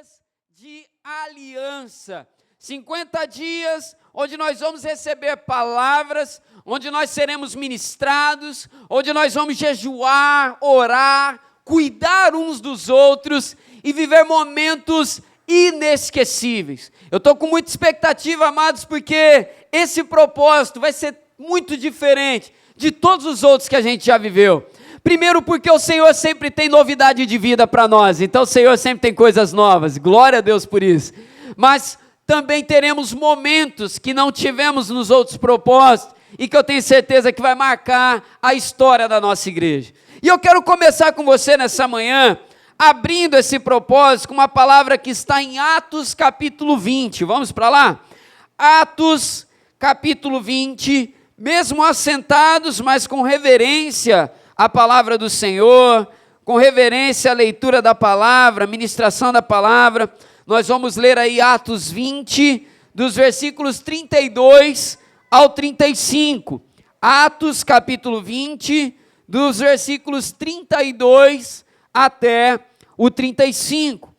dias de aliança. 50 dias onde nós vamos receber palavras, onde nós seremos ministrados, onde nós vamos jejuar, orar, cuidar uns dos outros e viver momentos inesquecíveis. Eu estou com muita expectativa, amados, porque esse propósito vai ser muito diferente de todos os outros que a gente já viveu. Primeiro porque o Senhor sempre tem novidade de vida para nós, então o Senhor sempre tem coisas novas, glória a Deus por isso. Mas também teremos momentos que não tivemos nos outros propósitos e que eu tenho certeza que vai marcar a história da nossa igreja. E eu quero começar com você nessa manhã, abrindo esse propósito com uma palavra que está em Atos capítulo 20, vamos para lá? Atos capítulo 20, mesmo assentados, mas com reverência à palavra do Senhor, com reverência à leitura da palavra, ministração da palavra, nós vamos ler aí Atos 20, dos versículos 32 ao 35. Atos capítulo 20, dos versículos 32 até o 35.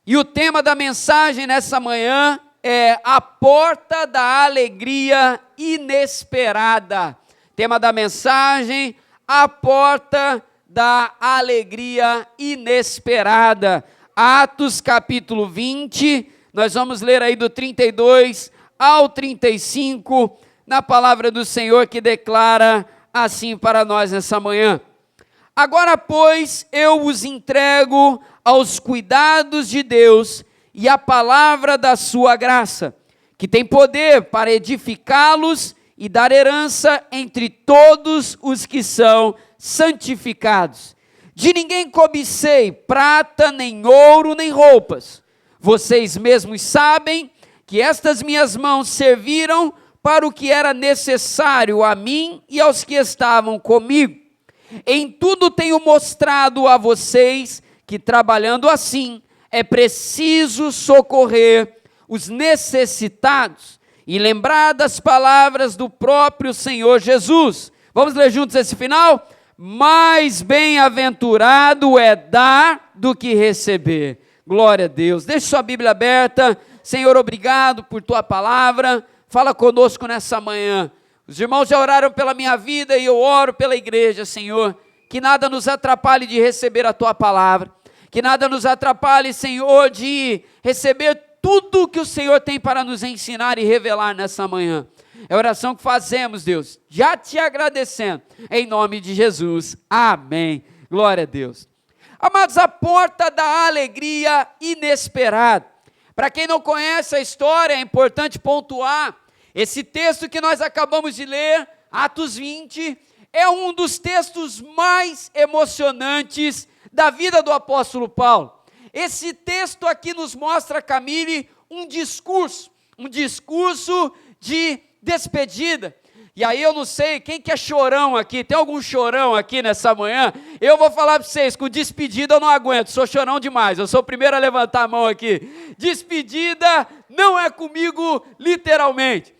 E o tema da mensagem nessa manhã é a porta da alegria inesperada. Tema da mensagem, a porta da alegria inesperada. Atos capítulo 20, nós vamos ler aí do 32 ao 35, na palavra do Senhor que declara assim para nós nessa manhã. Agora, pois, eu os entrego aos cuidados de Deus e à palavra da sua graça, que tem poder para edificá-los e dar herança entre todos os que são santificados. De ninguém cobicei prata, nem ouro, nem roupas. Vocês mesmos sabem que estas minhas mãos serviram para o que era necessário a mim e aos que estavam comigo. Em tudo tenho mostrado a vocês que, trabalhando assim, é preciso socorrer os necessitados e lembrar das palavras do próprio Senhor Jesus. Vamos ler juntos esse final? Mais bem-aventurado é dar do que receber. Glória a Deus. Deixe sua Bíblia aberta. Senhor, obrigado por tua palavra. Fala conosco nessa manhã. Os irmãos já oraram pela minha vida e eu oro pela igreja, Senhor. Que nada nos atrapalhe de receber a tua palavra. Que nada nos atrapalhe, Senhor, de receber tudo que o Senhor tem para nos ensinar e revelar nessa manhã. É a oração que fazemos, Deus, já te agradecendo, em nome de Jesus, amém, glória a Deus. Amados, a porta da alegria inesperada. Para quem não conhece a história, é importante pontuar, esse texto que nós acabamos de ler, Atos 20, é um dos textos mais emocionantes da vida do apóstolo Paulo. Esse texto aqui nos mostra, Camille, um discurso de despedida. E aí eu não sei, quem que é chorão aqui? Tem algum chorão aqui nessa manhã? Eu vou falar para vocês, com despedida eu não aguento, sou chorão demais, eu sou o primeiro a levantar a mão aqui. Despedida não é comigo literalmente.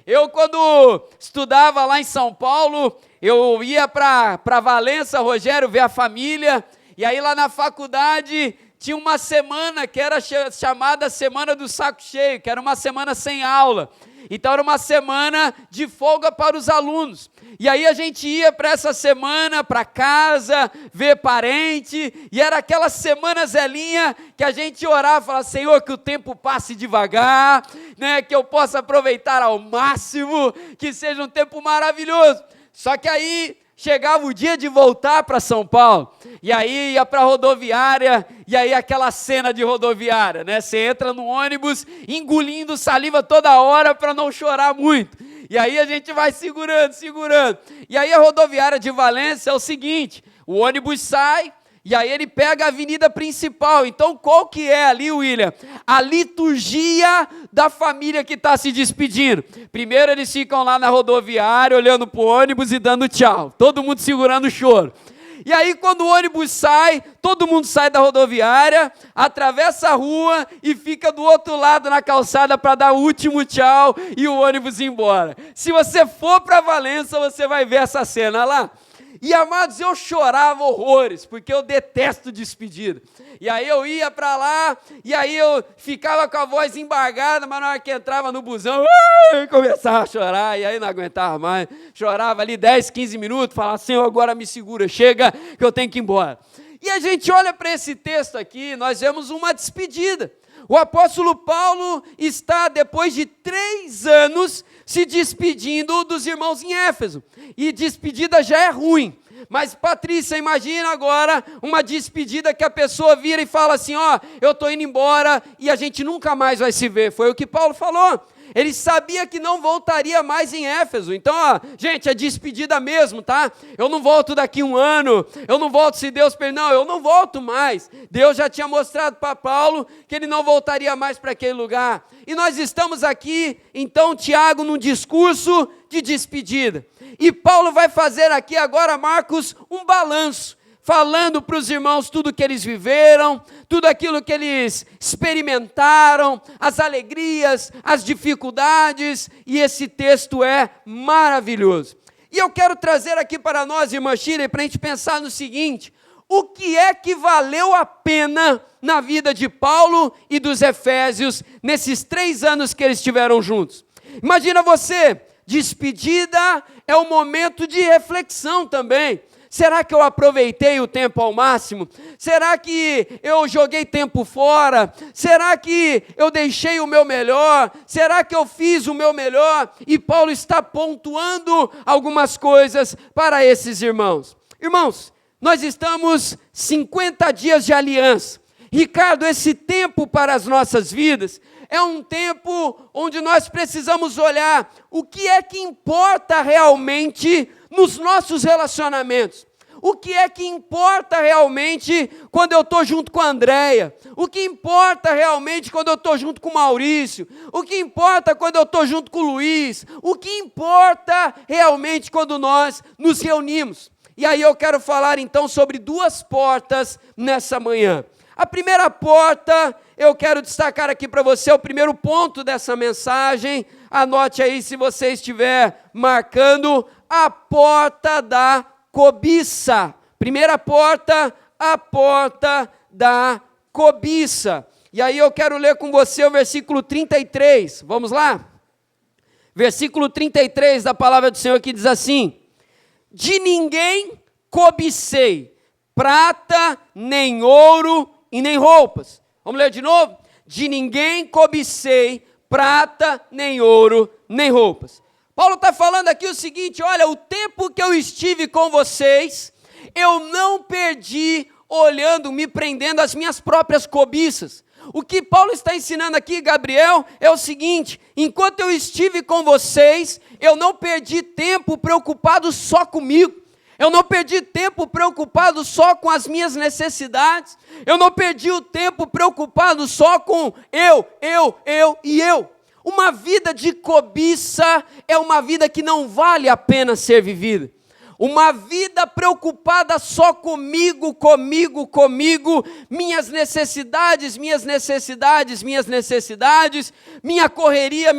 Eu quando estudava lá em São Paulo, eu ia para Valença, Rogério, ver a família, e aí lá na faculdade tinha uma semana que era chamada Semana do Saco Cheio, que era uma semana sem aula. Então era uma semana de folga para os alunos. E aí a gente ia para essa semana, para casa, ver parente, e era aquela semana zelinha que a gente orava e falava, Senhor, que o tempo passe devagar, né, que eu possa aproveitar ao máximo, que seja um tempo maravilhoso. Só que aí chegava o dia de voltar para São Paulo, e aí ia para a rodoviária, e aí aquela cena de rodoviária, né? Você entra no ônibus engolindo saliva toda hora para não chorar muito, e aí a gente vai segurando, e aí a rodoviária de Valência é o seguinte, o ônibus sai, e aí ele pega a avenida principal. Então qual que é ali, William? A liturgia da família que está se despedindo. Primeiro eles ficam lá na rodoviária, olhando para o ônibus e dando tchau. Todo mundo segurando o choro. E aí quando o ônibus sai, todo mundo sai da rodoviária, atravessa a rua e fica do outro lado na calçada para dar o último tchau e o ônibus ir embora. Se você for para Valença, você vai ver essa cena lá. E, amados, eu chorava horrores, porque eu detesto despedida. E aí eu ia para lá, e aí eu ficava com a voz embargada, mas na hora que entrava no busão, começava a chorar, e aí não aguentava mais. Chorava ali 10, 15 minutos, falava, Senhor, agora me segura, chega que eu tenho que ir embora. E a gente olha para esse texto aqui, nós vemos uma despedida. O apóstolo Paulo está, depois de 3 anos, se despedindo dos irmãos em Éfeso. E despedida já é ruim. Mas, Patrícia, imagina agora uma despedida que a pessoa vira e fala assim, eu estou indo embora e a gente nunca mais vai se ver. Foi o que Paulo falou. Ele sabia que não voltaria mais em Éfeso. Então, gente, é despedida mesmo, tá? Eu não volto daqui 1 ano, eu não volto se Deus permitir. Não, eu não volto mais. Deus já tinha mostrado para Paulo que ele não voltaria mais para aquele lugar. E nós estamos aqui, então, Tiago, num discurso de despedida. E Paulo vai fazer aqui agora, Marcos, um balanço, falando para os irmãos tudo que eles viveram, tudo aquilo que eles experimentaram, as alegrias, as dificuldades, e esse texto é maravilhoso. E eu quero trazer aqui para nós, irmã Shirley, para a gente pensar no seguinte: o que é que valeu a pena na vida de Paulo e dos Efésios, nesses 3 anos que eles estiveram juntos? Imagina você, despedida é um momento de reflexão também. Será que eu aproveitei o tempo ao máximo? Será que eu joguei tempo fora? Será que eu deixei o meu melhor? Será que eu fiz o meu melhor? E Paulo está pontuando algumas coisas para esses irmãos. Irmãos, nós estamos 50 dias de aliança. Ricardo, esse tempo para as nossas vidas é um tempo onde nós precisamos olhar o que é que importa realmente nos nossos relacionamentos. O que é que importa realmente quando eu estou junto com a Andréia? O que importa realmente quando eu estou junto com o Maurício? O que importa quando eu estou junto com o Luiz? O que importa realmente quando nós nos reunimos? E aí eu quero falar então sobre 2 portas nessa manhã. A primeira porta, eu quero destacar aqui para você, o primeiro ponto dessa mensagem. Anote aí se você estiver marcando, a porta da cobiça. Primeira porta, a porta da cobiça. E aí eu quero ler com você o versículo 33. Vamos lá? Versículo 33 da palavra do Senhor que diz assim: de ninguém cobicei prata, nem ouro e nem roupas. Vamos ler de novo? De ninguém cobicei prata, nem ouro, nem roupas. Paulo está falando aqui o seguinte: olha, o tempo que eu estive com vocês, eu não perdi olhando, me prendendo às minhas próprias cobiças. O que Paulo está ensinando aqui, Gabriel, é o seguinte: enquanto eu estive com vocês, eu não perdi tempo preocupado só comigo. Eu não perdi tempo preocupado só com as minhas necessidades. Eu não perdi o tempo preocupado só com eu e eu. Uma vida de cobiça é uma vida que não vale a pena ser vivida. Uma vida preocupada só comigo, minhas necessidades, minha correria,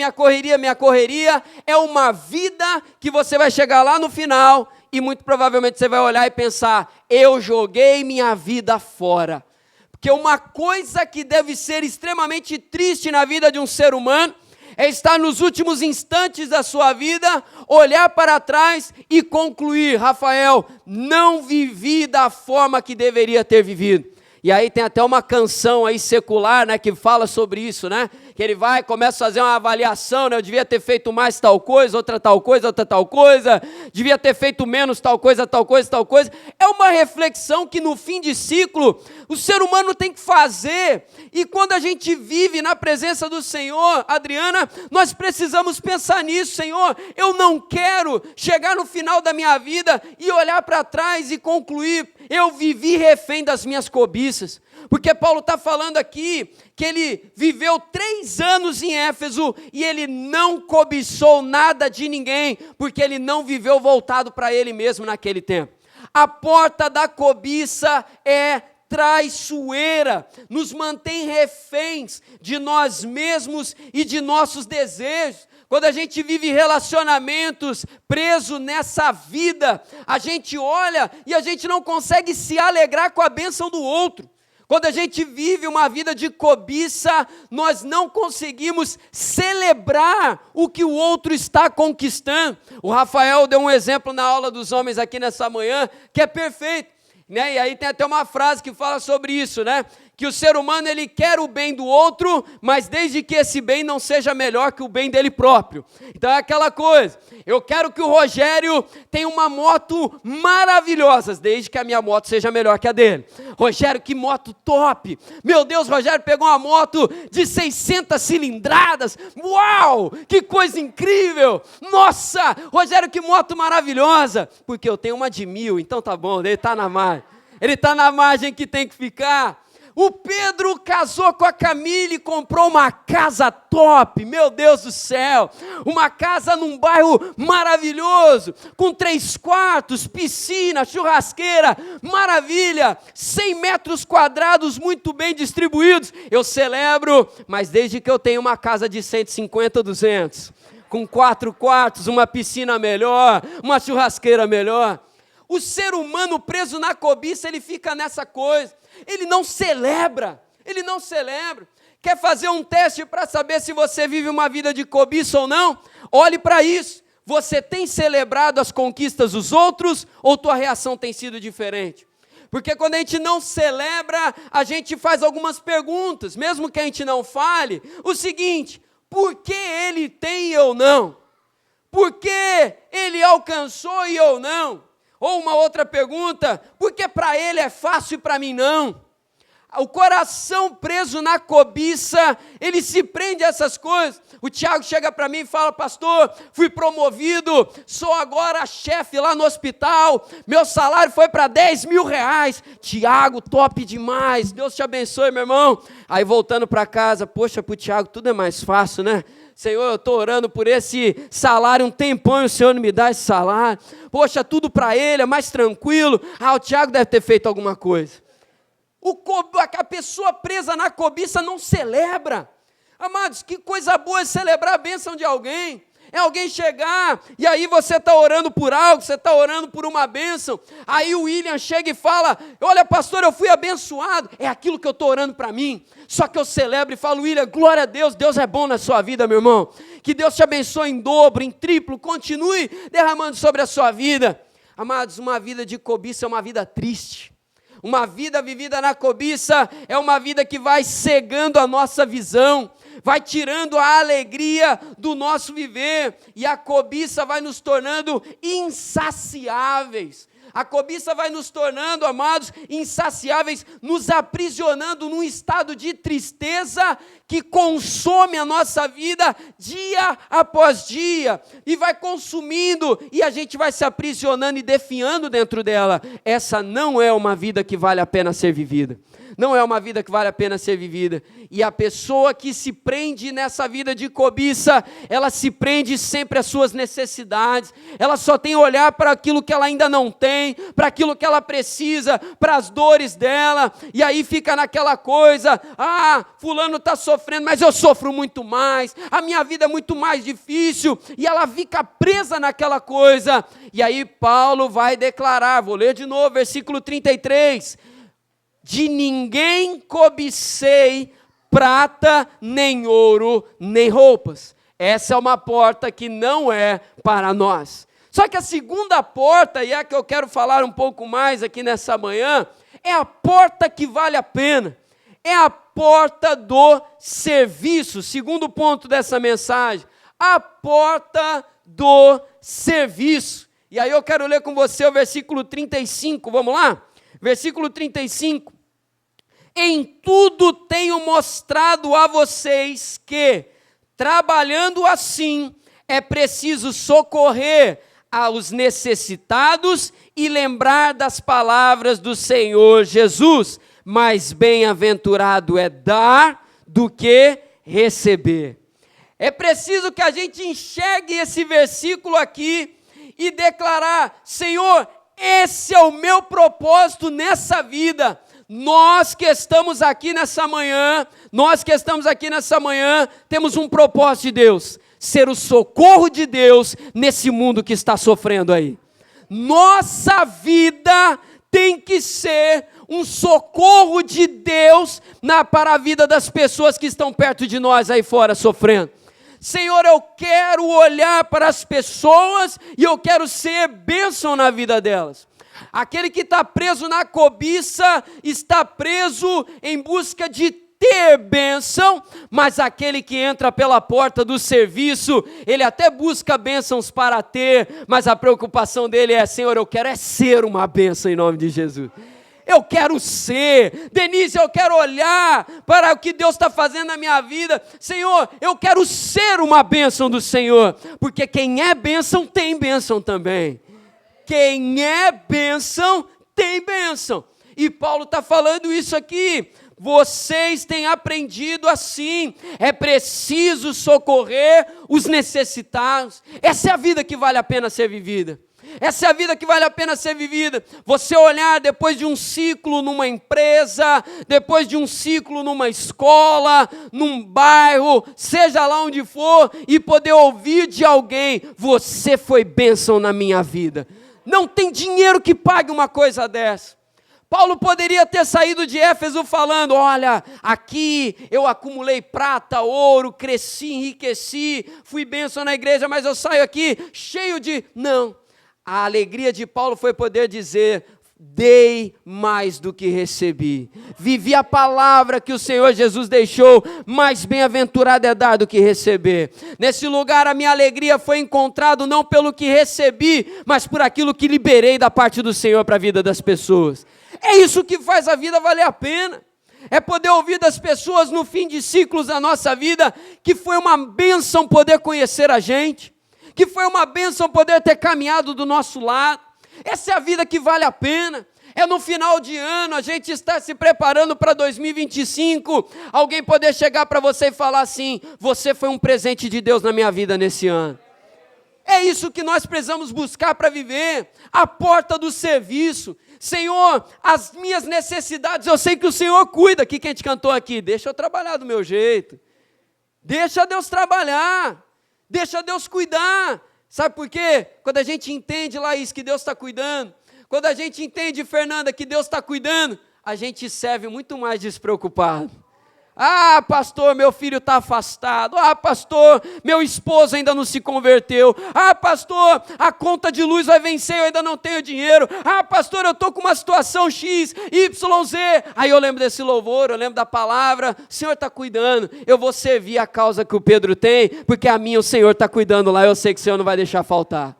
é uma vida que você vai chegar lá no final e muito provavelmente você vai olhar e pensar: eu joguei minha vida fora. Porque uma coisa que deve ser extremamente triste na vida de um ser humano é estar nos últimos instantes da sua vida, olhar para trás e concluir: Rafael, não vivi da forma que deveria ter vivido. E aí tem até uma canção aí secular, né, que fala sobre isso, né? Que ele vai, começa a fazer uma avaliação, né? Eu devia ter feito mais tal coisa, outra tal coisa, devia ter feito menos tal coisa. É uma reflexão que no fim de ciclo o ser humano tem que fazer. E quando a gente vive na presença do Senhor, Adriana, nós precisamos pensar nisso. Senhor, eu não quero chegar no final da minha vida e olhar para trás e concluir: eu vivi refém das minhas cobiças. Porque Paulo está falando aqui que ele viveu 3 anos em Éfeso e ele não cobiçou nada de ninguém, porque ele não viveu voltado para ele mesmo naquele tempo. A porta da cobiça é traiçoeira, nos mantém reféns de nós mesmos e de nossos desejos. Quando a gente vive relacionamentos preso nessa vida, a gente olha e a gente não consegue se alegrar com a bênção do outro. Quando a gente vive uma vida de cobiça, nós não conseguimos celebrar o que o outro está conquistando. O Rafael deu um exemplo na aula dos homens aqui nessa manhã, que é perfeito, né? E aí tem até uma frase que fala sobre isso, né? Que o ser humano, ele quer o bem do outro, mas desde que esse bem não seja melhor que o bem dele próprio. Então é aquela coisa, eu quero que o Rogério tenha uma moto maravilhosa, desde que a minha moto seja melhor que a dele. Rogério, que moto top! Meu Deus, Rogério pegou uma moto de 600 cilindradas, uau, que coisa incrível! Nossa, Rogério, que moto maravilhosa! Porque eu tenho uma de 1000, então tá bom, ele está na margem. Ele está na margem que tem que ficar. O Pedro casou com a Camila e comprou uma casa top, meu Deus do céu, uma casa num bairro maravilhoso, com 3 quartos, piscina, churrasqueira, maravilha, 100 metros quadrados muito bem distribuídos. Eu celebro, mas desde que eu tenho uma casa de 150, 200, com 4 quartos, uma piscina melhor, uma churrasqueira melhor. O ser humano preso na cobiça, ele fica nessa coisa, ele não celebra. Quer fazer um teste para saber se você vive uma vida de cobiça ou não? Olhe para isso, você tem celebrado as conquistas dos outros ou tua reação tem sido diferente? Porque quando a gente não celebra, a gente faz algumas perguntas, mesmo que a gente não fale, o seguinte, por que ele tem e eu não? Por que ele alcançou e eu não? Ou uma outra pergunta, por que para ele é fácil e para mim não? O coração preso na cobiça, ele se prende a essas coisas. O Tiago chega para mim e fala, pastor, fui promovido, sou agora chefe lá no hospital, meu salário foi para 10 mil reais. Tiago, top demais, Deus te abençoe, meu irmão. Aí voltando para casa, poxa, para o Tiago tudo é mais fácil, né? Senhor, eu estou orando por esse salário um tempão e o Senhor não me dá esse salário. Poxa, tudo para ele, é mais tranquilo. O Tiago deve ter feito alguma coisa. A pessoa presa na cobiça não celebra. Amados, que coisa boa é celebrar a bênção de alguém. É alguém chegar, e aí você está orando por algo, você está orando por uma bênção, aí o William chega e fala, olha pastor, eu fui abençoado, é aquilo que eu estou orando para mim, só que eu celebro e falo, William, glória a Deus, Deus é bom na sua vida, meu irmão, que Deus te abençoe em dobro, em triplo, continue derramando sobre a sua vida. Amados, uma vida de cobiça é uma vida triste. Uma vida vivida na cobiça é uma vida que vai cegando a nossa visão, vai tirando a alegria do nosso viver, e a cobiça vai nos tornando insaciáveis. A cobiça vai nos tornando, amados, insaciáveis, nos aprisionando num estado de tristeza que consome a nossa vida dia após dia, e vai consumindo, e a gente vai se aprisionando e definhando dentro dela. Essa não é uma vida que vale a pena ser vivida. Não é uma vida que vale a pena ser vivida. E a pessoa que se prende nessa vida de cobiça, ela se prende sempre às suas necessidades, ela só tem olhar para aquilo que ela ainda não tem, para aquilo que ela precisa, para as dores dela, e aí fica naquela coisa, fulano está sofrendo, mas eu sofro muito mais, a minha vida é muito mais difícil, e ela fica presa naquela coisa. E aí Paulo vai declarar, vou ler de novo, versículo 33, de ninguém cobicei prata, nem ouro, nem roupas. Essa é uma porta que não é para nós. Só que a segunda porta, e é a que eu quero falar um pouco mais aqui nessa manhã, é a porta que vale a pena. É a porta do serviço. Segundo ponto dessa mensagem, a porta do serviço. E aí eu quero ler com você o versículo 35, vamos lá? Versículo 35. Em tudo tenho mostrado a vocês que, trabalhando assim, é preciso socorrer aos necessitados e lembrar das palavras do Senhor Jesus. Mais bem-aventurado é dar do que receber. É preciso que a gente enxergue esse versículo aqui e declarar, Senhor, esse é o meu propósito nessa vida. Nós que estamos aqui nessa manhã, temos um propósito de Deus, ser o socorro de Deus nesse mundo que está sofrendo aí. Nossa vida tem que ser um socorro de Deus para a vida das pessoas que estão perto de nós aí fora sofrendo. Senhor, eu quero olhar para as pessoas e eu quero ser bênção na vida delas. Aquele que está preso na cobiça está preso em busca de ter bênção, mas aquele que entra pela porta do serviço, ele até busca bênçãos para ter, mas a preocupação dele é: Senhor, eu quero ser uma bênção em nome de Jesus. Eu quero ser. Denise, eu quero olhar para o que Deus está fazendo na minha vida. Senhor, eu quero ser uma bênção do Senhor, porque quem é bênção tem bênção também. Quem é bênção tem bênção. E Paulo está falando isso aqui. Vocês têm aprendido assim, é preciso socorrer os necessitados. Essa é a vida que vale a pena ser vivida. Essa é a vida que vale a pena ser vivida. Você olhar depois de um ciclo numa empresa, depois de um ciclo numa escola, num bairro, seja lá onde for, e poder ouvir de alguém: você foi bênção na minha vida. Não tem dinheiro que pague uma coisa dessa. Paulo poderia ter saído de Éfeso falando: olha, aqui eu acumulei prata, ouro, cresci, enriqueci, fui bênção na igreja, mas eu saio aqui cheio de... Não, a alegria de Paulo foi poder dizer: dei mais do que recebi. Vivi a palavra que o Senhor Jesus deixou, mais bem-aventurado é dar do que receber. Nesse lugar a minha alegria foi encontrada não pelo que recebi, mas por aquilo que liberei da parte do Senhor para a vida das pessoas. É isso que faz a vida valer a pena. É poder ouvir das pessoas no fim de ciclos da nossa vida que foi uma bênção poder conhecer a gente, que foi uma bênção poder ter caminhado do nosso lado. Essa é a vida que vale a pena. É no final de ano, a gente está se preparando para 2025, alguém poder chegar para você e falar assim: você foi um presente de Deus na minha vida nesse ano. É isso que nós precisamos buscar para viver, a porta do serviço. Senhor, as minhas necessidades, eu sei que o Senhor cuida. Aqui que a gente cantou aqui: deixa eu trabalhar do meu jeito. Deixa Deus trabalhar, deixa Deus cuidar. Sabe por quê? Quando a gente entende, Laís, que Deus está cuidando, quando a gente entende, Fernanda, que Deus está cuidando, a gente serve muito mais despreocupado. Ah, pastor, meu filho está afastado. Ah, pastor, meu esposo ainda não se converteu. Ah, pastor, a conta de luz vai vencer, eu ainda não tenho dinheiro. Ah, pastor, eu estou com uma situação X, Y, Z. Aí eu lembro desse louvor, eu lembro da palavra: o Senhor está cuidando, eu vou servir a causa que o Pedro tem, porque a minha o Senhor está cuidando lá, eu sei que o Senhor não vai deixar faltar.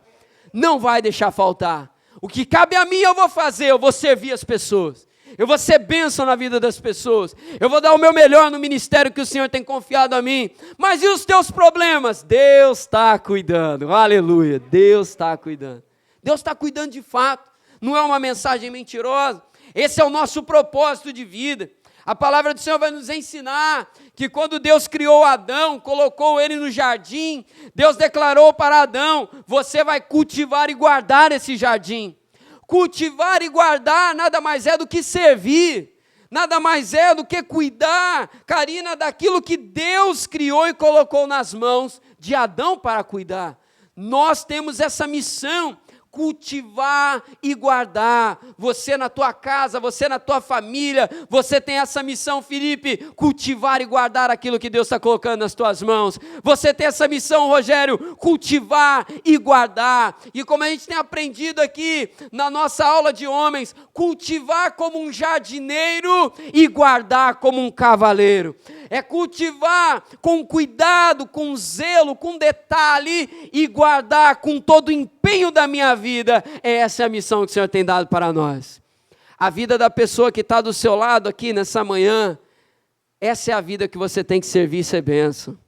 Não vai deixar faltar. O que cabe a mim eu vou fazer, eu vou servir as pessoas. Eu vou ser bênção na vida das pessoas. Eu vou dar o meu melhor no ministério que o Senhor tem confiado a mim. Mas e os teus problemas? Deus está cuidando. Aleluia. Deus está cuidando. Deus está cuidando de fato. Não é uma mensagem mentirosa. Esse é o nosso propósito de vida. A palavra do Senhor vai nos ensinar que quando Deus criou Adão, colocou ele no jardim, Deus declarou para Adão: você vai cultivar e guardar esse jardim. Cultivar e guardar nada mais é do que servir, nada mais é do que cuidar, Karina, daquilo que Deus criou e colocou nas mãos de Adão para cuidar. Nós temos essa missão: cultivar e guardar. Você na tua casa, você na tua família, você tem essa missão, Felipe: cultivar e guardar aquilo que Deus está colocando nas tuas mãos. Você tem essa missão, Rogério: cultivar e guardar. E como a gente tem aprendido aqui na nossa aula de homens, cultivar como um jardineiro e guardar como um cavaleiro. É cultivar com cuidado, com zelo, com detalhe, e guardar com todo o empenho da minha vida. Essa é a missão que o Senhor tem dado para nós. A vida da pessoa que está do seu lado aqui nessa manhã, essa é a vida que você tem que servir e ser bênção.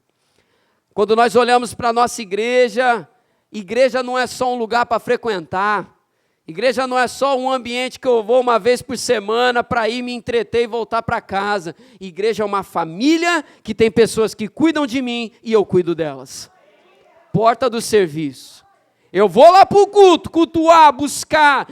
Quando nós olhamos para a nossa igreja, igreja não é só um lugar para frequentar. Igreja não é só um ambiente que eu vou uma vez por semana para ir me entreter e voltar para casa. Igreja é uma família que tem pessoas que cuidam de mim e eu cuido delas. Porta do serviço. Eu vou lá para o culto, cultuar, buscar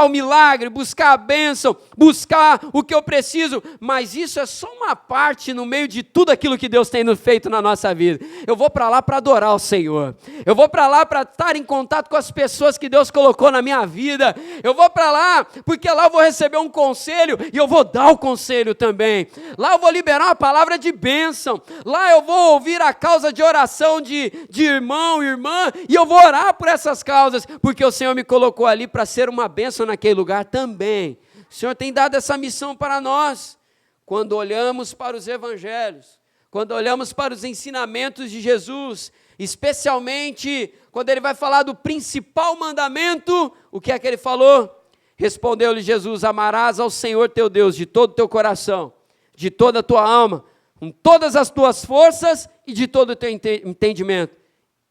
o milagre, buscar a bênção, buscar o que eu preciso, mas isso é só uma parte no meio de tudo aquilo que Deus tem feito na nossa vida. Eu vou para lá para adorar o Senhor, eu vou para lá para estar em contato com as pessoas que Deus colocou na minha vida, eu vou para lá porque lá eu vou receber um conselho e eu vou dar o conselho também, lá eu vou liberar uma palavra de bênção, lá eu vou ouvir a causa de oração de irmão, irmã, e eu vou orar por essas causas, porque o Senhor me colocou ali para ser uma bênção naquele lugar também. O Senhor tem dado essa missão para nós. Quando olhamos para os evangelhos, quando olhamos para os ensinamentos de Jesus, especialmente quando ele vai falar do principal mandamento, o que é que ele falou? Respondeu-lhe Jesus: amarás ao Senhor teu Deus de todo o teu coração, de toda a tua alma, com todas as tuas forças e de todo o teu entendimento,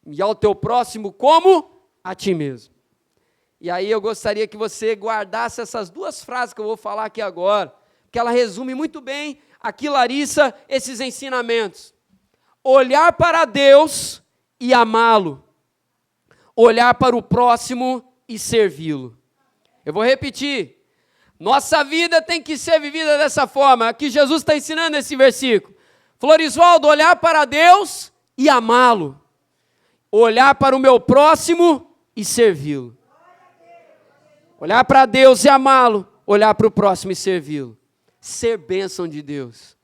e ao teu próximo como a ti mesmo. E aí eu gostaria que você guardasse essas duas frases que eu vou falar aqui agora, porque ela resume muito bem aqui, Larissa, esses ensinamentos. Olhar para Deus e amá-lo, olhar para o próximo e servi-lo. Eu vou repetir, nossa vida tem que ser vivida dessa forma, aqui Jesus está ensinando esse versículo. Florisvaldo, olhar para Deus e amá-lo, olhar para o meu próximo e servi-lo. Olhar para Deus e amá-lo, olhar para o próximo e servi-lo. Ser bênção de Deus.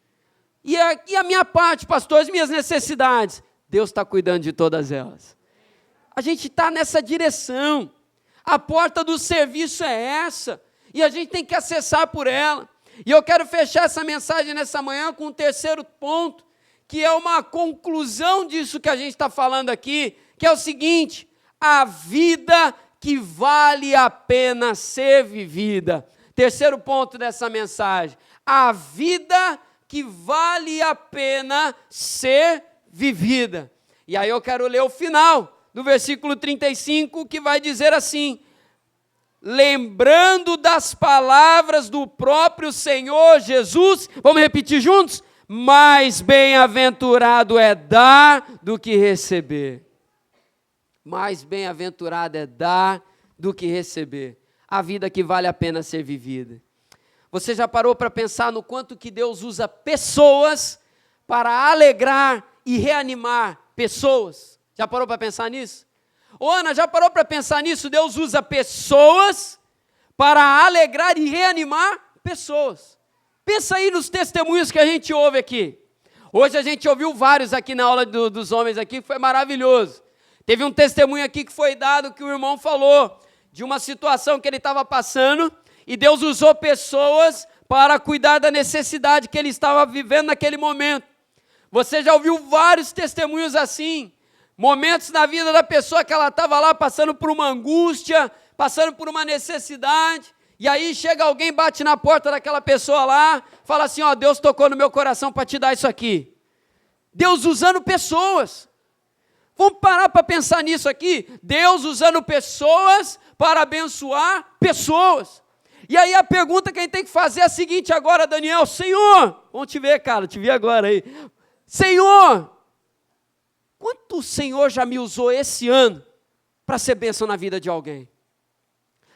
E a minha parte, pastor, as minhas necessidades, Deus está cuidando de todas elas. A gente está nessa direção. A porta do serviço é essa, e a gente tem que acessar por ela. E eu quero fechar essa mensagem nessa manhã com um terceiro ponto, que é uma conclusão disso que a gente está falando aqui, que é o seguinte: a vida que vale a pena ser vivida. Terceiro ponto dessa mensagem: a vida que vale a pena ser vivida. E aí eu quero ler o final do versículo 35, que vai dizer assim: lembrando das palavras do próprio Senhor Jesus, vamos repetir juntos? Mais bem-aventurado é dar do que receber. Mais bem-aventurado é dar do que receber. A vida que vale a pena ser vivida. Você já parou para pensar no quanto que Deus usa pessoas para alegrar e reanimar pessoas? Já parou para pensar nisso? Ô Ana, já parou para pensar nisso? Deus usa pessoas para alegrar e reanimar pessoas. Pensa aí nos testemunhos que a gente ouve aqui. Hoje a gente ouviu vários aqui na aula dos homens aqui, foi maravilhoso. Teve um testemunho aqui que foi dado, que o irmão falou de uma situação que ele estava passando, e Deus usou pessoas para cuidar da necessidade que ele estava vivendo naquele momento. Você já ouviu vários testemunhos assim, momentos na vida da pessoa que ela estava lá passando por uma angústia, passando por uma necessidade, e aí chega alguém, bate na porta daquela pessoa lá, fala assim: ó, Deus tocou no meu coração para te dar isso aqui. Deus usando pessoas. Vamos parar para pensar nisso aqui? Deus usando pessoas para abençoar pessoas. E aí a pergunta que a gente tem que fazer é a seguinte agora, Daniel: Senhor, vamos te ver, cara, te vi agora aí. Senhor, quanto o Senhor já me usou esse ano para ser bênção na vida de alguém?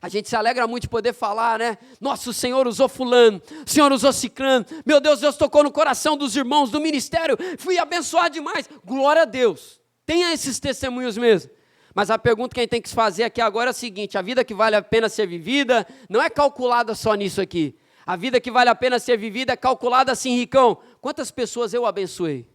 A gente se alegra muito de poder falar, né? Nossa, o Senhor usou fulano, o Senhor usou ciclano, meu Deus, Deus tocou no coração dos irmãos do ministério, fui abençoado demais. Glória a Deus. Tenha esses testemunhos mesmo. Mas a pergunta que a gente tem que fazer aqui agora é a seguinte: a vida que vale a pena ser vivida não é calculada só nisso aqui. A vida que vale a pena ser vivida é calculada assim, Ricão: quantas pessoas eu abençoei?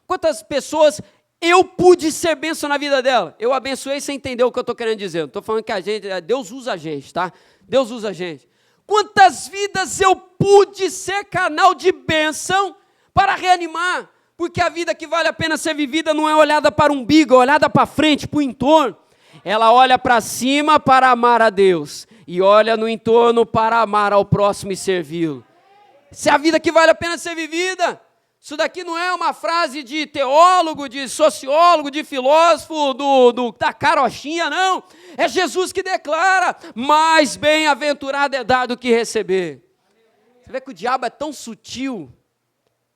Quantas pessoas eu pude ser bênção na vida dela? Eu abençoei sem entender o que eu estou querendo dizer. Não estou falando que a gente, Deus usa a gente, tá? Deus usa a gente. Quantas vidas eu pude ser canal de bênção para reanimar? Porque a vida que vale a pena ser vivida não é olhada para o umbigo, é olhada para frente, para o entorno. Ela olha para cima para amar a Deus, e olha no entorno para amar ao próximo e servi-lo. Essa é a vida que vale a pena ser vivida. Isso daqui não é uma frase de teólogo, de sociólogo, de filósofo, da carochinha, não. É Jesus que declara: mais bem-aventurado é dar do que receber. Você vê que o diabo é tão sutil.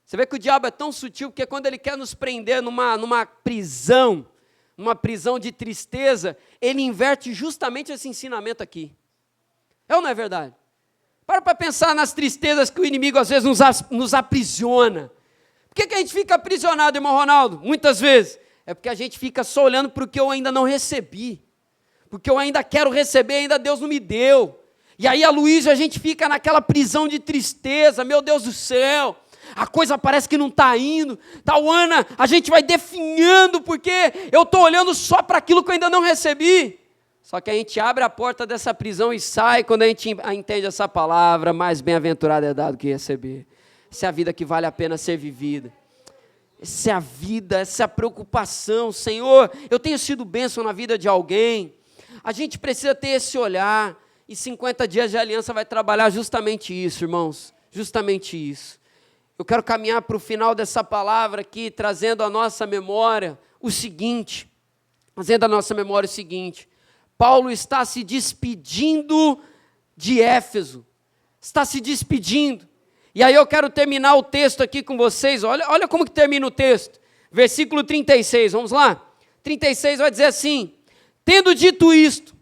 Você vê que o diabo é tão sutil, porque quando ele quer nos prender numa prisão, numa prisão de tristeza, ele inverte justamente esse ensinamento aqui. É ou não é verdade? Para pensar nas tristezas que o inimigo às vezes nos aprisiona. Por que a gente fica aprisionado, irmão Ronaldo? Muitas vezes. É porque a gente fica só olhando para o que eu ainda não recebi. Porque eu ainda quero receber, ainda Deus não me deu. E aí a Luísa, a gente fica naquela prisão de tristeza, meu Deus do céu. A coisa parece que não está indo. Tauana, a gente vai definhando porque eu estou olhando só para aquilo que eu ainda não recebi. Só que a gente abre a porta dessa prisão e sai quando a gente entende essa palavra, mais bem-aventurado é dado que receber. Essa é a vida que vale a pena ser vivida. Essa é a vida, essa é a preocupação. Senhor, eu tenho sido bênção na vida de alguém. A gente precisa ter esse olhar. E 50 dias de aliança vai trabalhar justamente isso, irmãos. Justamente isso. Eu quero caminhar para o final dessa palavra aqui, trazendo à nossa memória o seguinte. Paulo está se despedindo de Éfeso. Está se despedindo. E aí eu quero terminar o texto aqui com vocês. Olha como que termina o texto. Versículo 36, vamos lá? 36 vai dizer assim: tendo dito isto,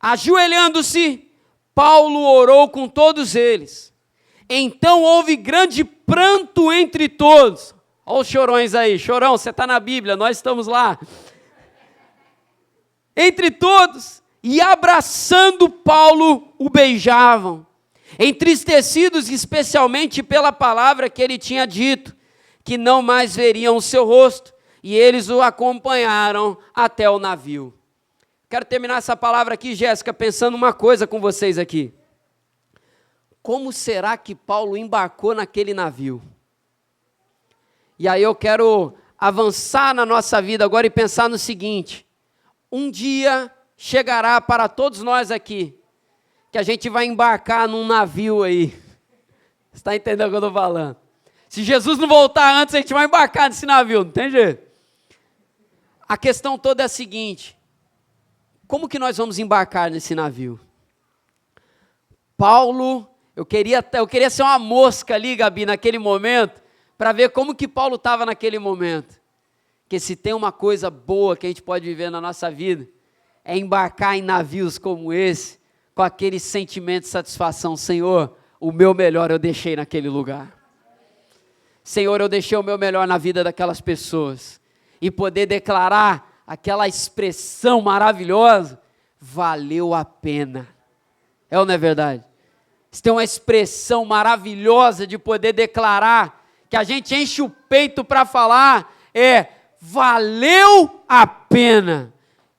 ajoelhando-se, Paulo orou com todos eles. Então houve grande pranto entre todos. Olha os chorões aí. Chorão, você está na Bíblia, nós estamos lá. Entre todos, e abraçando Paulo, o beijavam, entristecidos especialmente pela palavra que ele tinha dito, que não mais veriam o seu rosto, e eles o acompanharam até o navio. Quero terminar essa palavra aqui, Jéssica, pensando uma coisa com vocês aqui. Como será que Paulo embarcou naquele navio? E aí eu quero avançar na nossa vida agora e pensar no seguinte: um dia chegará para todos nós aqui, que a gente vai embarcar num navio aí. Você está entendendo o que eu estou falando? Se Jesus não voltar antes, a gente vai embarcar nesse navio, não tem jeito. A questão toda é a seguinte: como que nós vamos embarcar nesse navio? Paulo, eu queria ser uma mosca ali, Gabi, naquele momento, para ver como que Paulo estava naquele momento. Porque se tem uma coisa boa que a gente pode viver na nossa vida, é embarcar em navios como esse, com aquele sentimento de satisfação. Senhor, o meu melhor eu deixei naquele lugar. Senhor, eu deixei o meu melhor na vida daquelas pessoas. E poder declarar aquela expressão maravilhosa: valeu a pena. É ou não é verdade? Isso tem uma expressão maravilhosa de poder declarar, que a gente enche o peito para falar, valeu a pena.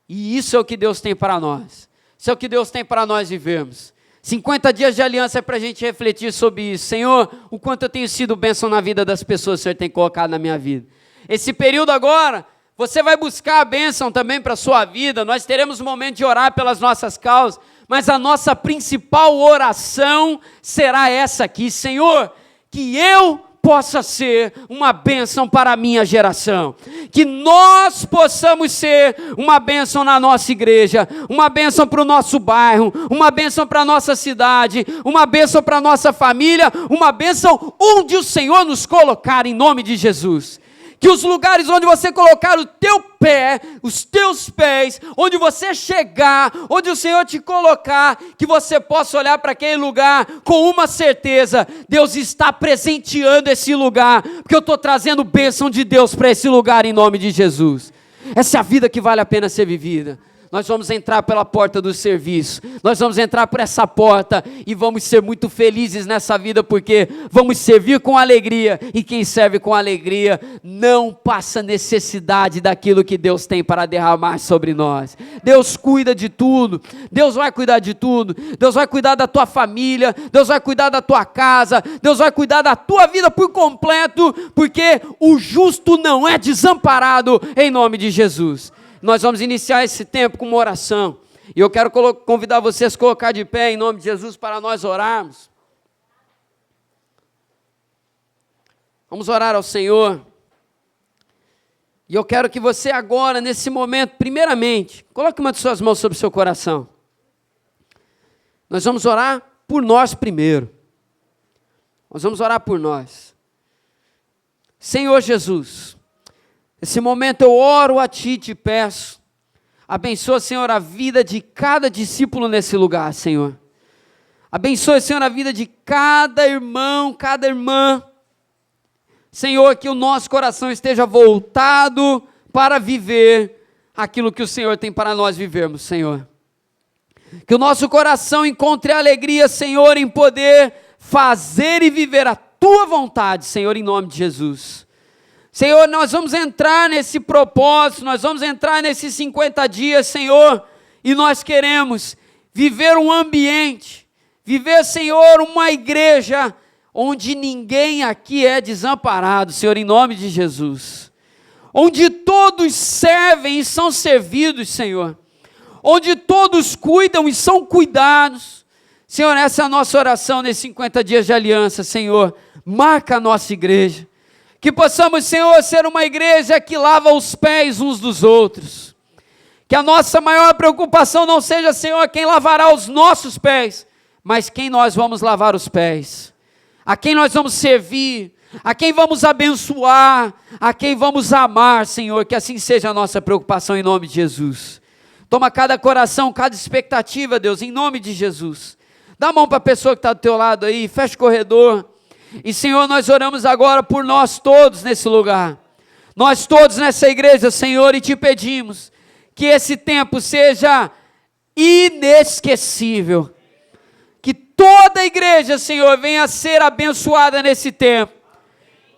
E isso é o que Deus tem para nós. Isso é o que Deus tem para nós vivermos. 50 dias de aliança é para a gente refletir sobre isso. Senhor, o quanto eu tenho sido bênção na vida das pessoas que o Senhor tem colocado na minha vida. Esse período agora, você vai buscar a bênção também para a sua vida. Nós teremos um momento de orar pelas nossas causas, mas a nossa principal oração será essa aqui: Senhor, que eu possa ser uma bênção para a minha geração, que nós possamos ser uma bênção na nossa igreja, uma bênção para o nosso bairro, uma bênção para a nossa cidade, uma bênção para a nossa família, uma bênção onde o Senhor nos colocar, em nome de Jesus. Que os lugares onde você colocar o teu pé, os teus pés, onde você chegar, onde o Senhor te colocar, que você possa olhar para aquele lugar com uma certeza: Deus está presenteando esse lugar, porque eu estou trazendo bênção de Deus para esse lugar em nome de Jesus. Essa é a vida que vale a pena ser vivida. Nós vamos entrar pela porta do serviço, nós vamos entrar por essa porta e vamos ser muito felizes nessa vida, porque vamos servir com alegria, e quem serve com alegria não passa necessidade daquilo que Deus tem para derramar sobre nós. Deus cuida de tudo, Deus vai cuidar de tudo, Deus vai cuidar da tua família, Deus vai cuidar da tua casa, Deus vai cuidar da tua vida por completo, porque o justo não é desamparado, em nome de Jesus. Nós vamos iniciar esse tempo com uma oração, e eu quero convidar vocês a colocar de pé em nome de Jesus para nós orarmos. Vamos orar ao Senhor, e eu quero que você agora, nesse momento, primeiramente, coloque uma de suas mãos sobre o seu coração. Nós vamos orar por nós primeiro, nós vamos orar por nós. Senhor Jesus, Nesse momento eu oro a Ti, te peço. Abençoa, Senhor, a vida de cada discípulo nesse lugar, Senhor. Abençoa, Senhor, a vida de cada irmão, cada irmã. Senhor, que o nosso coração esteja voltado para viver aquilo que o Senhor tem para nós vivermos, Senhor. Que o nosso coração encontre alegria, Senhor, em poder fazer e viver a Tua vontade, Senhor, em nome de Jesus. Senhor, nós vamos entrar nesse propósito, nós vamos entrar nesses 50 dias, Senhor, e nós queremos viver um ambiente, viver, Senhor, uma igreja onde ninguém aqui é desamparado, Senhor, em nome de Jesus. Onde todos servem e são servidos, Senhor. Onde todos cuidam e são cuidados. Senhor, essa é a nossa oração nesses 50 dias de aliança, Senhor. Marca a nossa igreja. Que possamos, Senhor, ser uma igreja que lava os pés uns dos outros. Que a nossa maior preocupação não seja, Senhor, quem lavará os nossos pés, mas quem nós vamos lavar os pés. A quem nós vamos servir, a quem vamos abençoar, a quem vamos amar, Senhor. Que assim seja a nossa preocupação em nome de Jesus. Toma cada coração, cada expectativa, Deus, em nome de Jesus. Dá a mão para a pessoa que está do teu lado aí, fecha o corredor. E, Senhor, nós oramos agora por nós todos nesse lugar. Nós todos nessa igreja, Senhor, e te pedimos que esse tempo seja inesquecível. Que toda a igreja, Senhor, venha a ser abençoada nesse tempo.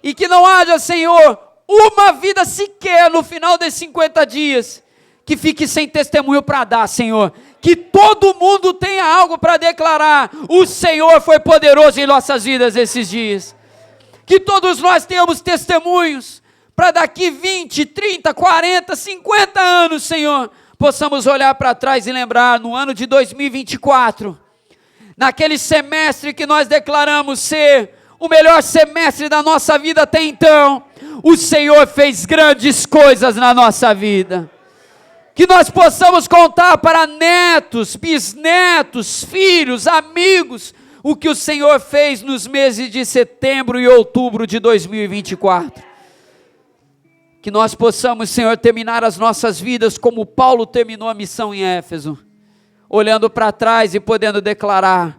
E que não haja, Senhor, uma vida sequer no final desses 50 dias que fique sem testemunho para dar, Senhor. Que todo mundo tenha algo para declarar. O Senhor foi poderoso em nossas vidas esses dias. Que todos nós tenhamos testemunhos para daqui 20, 30, 40, 50 anos, Senhor, possamos olhar para trás e lembrar no ano de 2024, naquele semestre que nós declaramos ser o melhor semestre da nossa vida até então, o Senhor fez grandes coisas na nossa vida. Que nós possamos contar para netos, bisnetos, filhos, amigos, o que o Senhor fez nos meses de setembro e outubro de 2024. Que nós possamos, Senhor, terminar as nossas vidas como Paulo terminou a missão em Éfeso, olhando para trás e podendo declarar: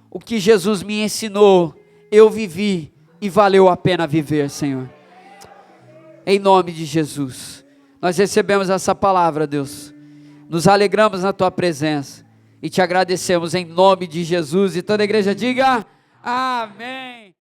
o que Jesus me ensinou, eu vivi e valeu a pena viver, Senhor. Em nome de Jesus. Nós recebemos essa palavra, Deus. Nos alegramos na Tua presença e te agradecemos em nome de Jesus. E toda a igreja diga amém.